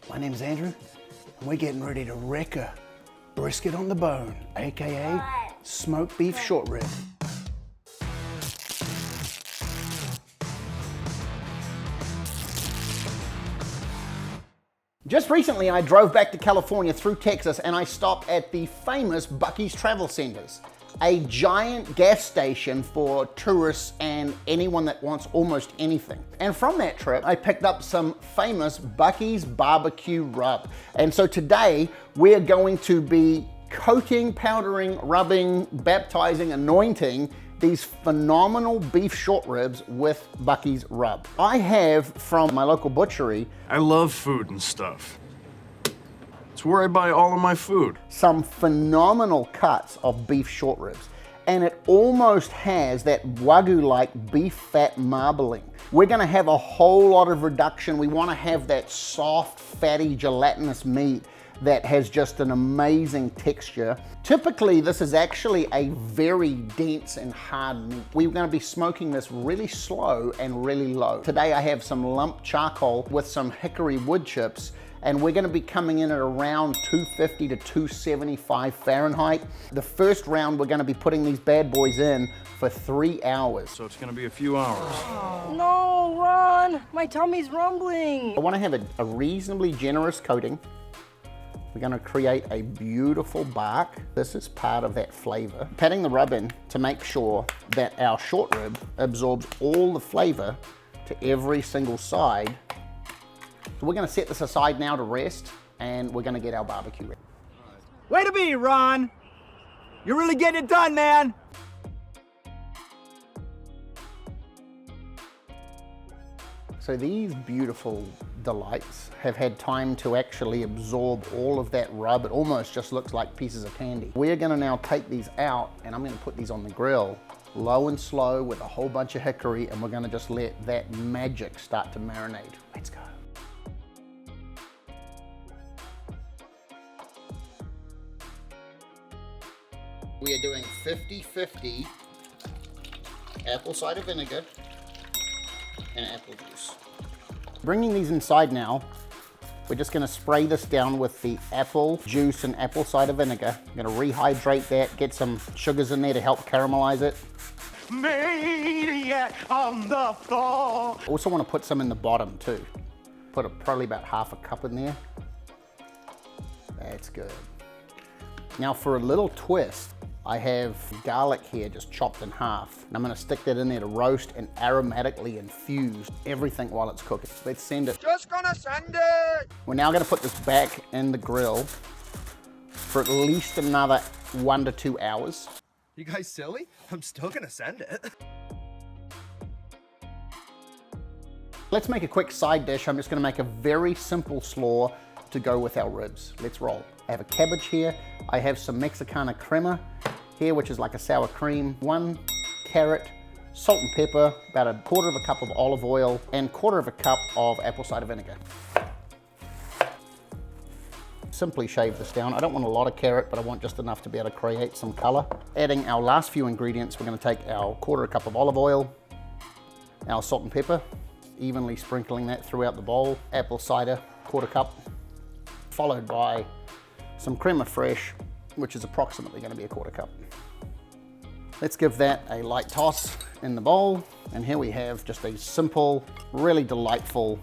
My name's Andrew, and we're getting ready to Reka brisket on the bone, AKA smoked beef short rib. Just recently, I drove back to California through Texas and I stopped at the famous Bucees Travel Centers, a giant gas station for tourists and anyone that wants almost anything. And from that trip, I picked up some famous Bucees barbecue rub. And so today, we're going to be coating, powdering, rubbing, baptizing, anointing these phenomenal beef short ribs with Bucees rub. I have from my local butchery. I love food and stuff. It's where I buy all of my food. Some phenomenal cuts of beef short ribs. And it almost has that Wagyu-like beef fat marbling. We're gonna have a whole lot of reduction. We wanna have that soft, fatty, gelatinous meat that has just an amazing texture. Typically, this is actually a very dense and hard meat. We're gonna be smoking this really slow and really low. Today I have some lump charcoal with some hickory wood chips, and we're gonna be coming in at around 250 to 275 Fahrenheit. The first round, we're gonna be putting these bad boys in for 3 hours. So it's gonna be a few hours. Oh. No, Ron, my tummy's rumbling. I wanna have a reasonably generous coating. We're gonna create a beautiful bark. This is part of that flavor. Patting the rub in to make sure that our short rib absorbs all the flavor to every single side. So we're gonna set this aside now to rest, and we're gonna get our barbecue ready. Way to be, Ron. You're really getting it done, man. So these beautiful delights have had time to actually absorb all of that rub. It almost just looks like pieces of candy. We're gonna now take these out, and I'm gonna put these on the grill, low and slow with a whole bunch of hickory, and we're gonna just let that magic start to marinate. Let's go. We are doing 50-50 apple cider vinegar and apple juice. Bringing these inside now, we're just gonna spray this down with the apple juice and apple cider vinegar. I'm gonna rehydrate that, get some sugars in there to help caramelize it. Maniac on the floor. Also wanna put some in the bottom too. Put probably about half a cup in there. That's good. Now for a little twist, I have garlic here just chopped in half. And I'm gonna stick that in there to roast and aromatically infuse everything while it's cooking. Let's send it. Just gonna send it. We're now gonna put this back in the grill for at least another 1 to 2 hours. You guys silly? I'm still gonna send it. Let's make a quick side dish. I'm just gonna make a very simple slaw to go with our ribs. Let's roll. I have a cabbage here. I have some Mexicana crema here, which is like a sour cream. 1 carrot, salt and pepper, about 1/4 cup of olive oil, and 1/4 cup of apple cider vinegar. Simply shave this down. I don't want a lot of carrot, but I want just enough to be able to create some color. Adding our last few ingredients, we're gonna take our 1/4 cup of olive oil, our salt and pepper, evenly sprinkling that throughout the bowl, apple cider, 1/4 cup, followed by some crema fraiche, which is approximately gonna be 1/4 cup. Let's give that a light toss in the bowl, and here we have just a simple, really delightful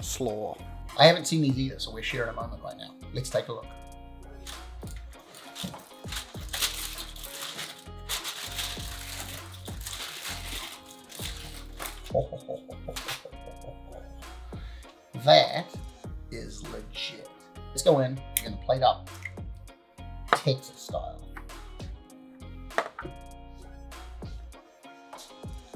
slaw. I haven't seen these either, so we're sharing a moment right now. Let's take a look. That is legit. Let's go in, we're gonna plate up Texas style.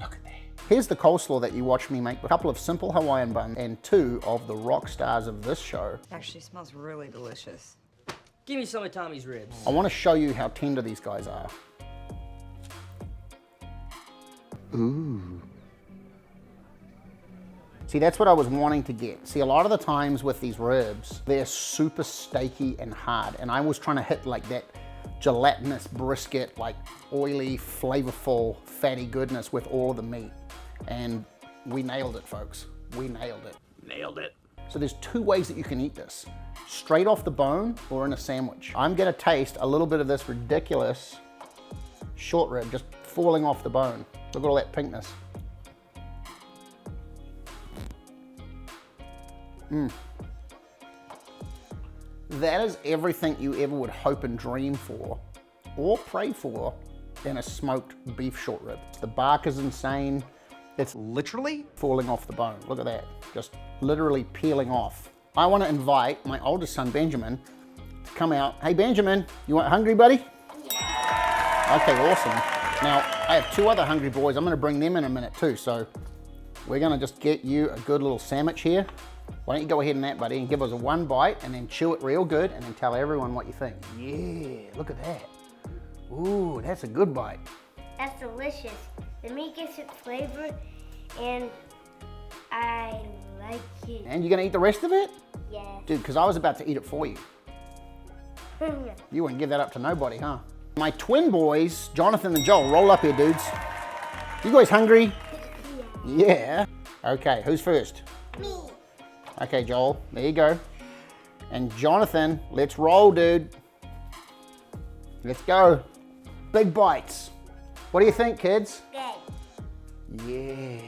Look at that. Here's the coleslaw that you watch me make. A couple of simple Hawaiian buns and 2 of the rock stars of this show. Actually smells really delicious. Give me some of Tommy's ribs. I wanna show you how tender these guys are. Ooh. See, that's what I was wanting to get. See, a lot of the times with these ribs, they're super steaky and hard, and I was trying to hit like that gelatinous brisket, like oily, flavorful, fatty goodness with all of the meat. And we nailed it, folks. We nailed it. Nailed it. So there's two ways that you can eat this. Straight off the bone or in a sandwich. I'm gonna taste a little bit of this ridiculous short rib just falling off the bone. Look at all that pinkness. That is everything you ever would hope and dream for or pray for in a smoked beef short rib. The bark is insane. It's literally falling off the bone. Look at that, just literally peeling off. I want to invite my oldest son, Benjamin, to come out. Hey, Benjamin, you want hungry, buddy? Yeah. Okay, awesome. Now, I have two other hungry boys. I'm going to bring them in a minute too. So we're going to just get you a good little sandwich here. Why don't you go ahead and that, buddy, and give us a one bite and then chew it real good and then tell everyone what you think. Yeah, look at that. Ooh, that's a good bite. That's delicious. The meat gets its flavor and I like it. And you're gonna eat the rest of it? Yeah. Dude, because I was about to eat it for you. You wouldn't give that up to nobody, huh? My twin boys, Jonathan and Joel, roll up here, dudes. You guys hungry? Yeah. Okay, who's first? Me. Okay, Joel, there you go. And Jonathan, let's roll, dude. Let's go. Big bites. What do you think, kids? Good. Yeah.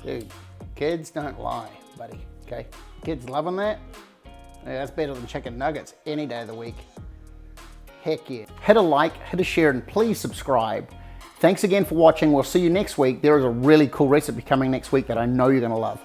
Dude, kids don't lie, buddy, okay? Kids loving that? Yeah, that's better than chicken nuggets any day of the week. Heck yeah. Hit a like, hit a share, and please subscribe. Thanks again for watching. We'll see you next week. There is a really cool recipe coming next week that I know you're gonna love.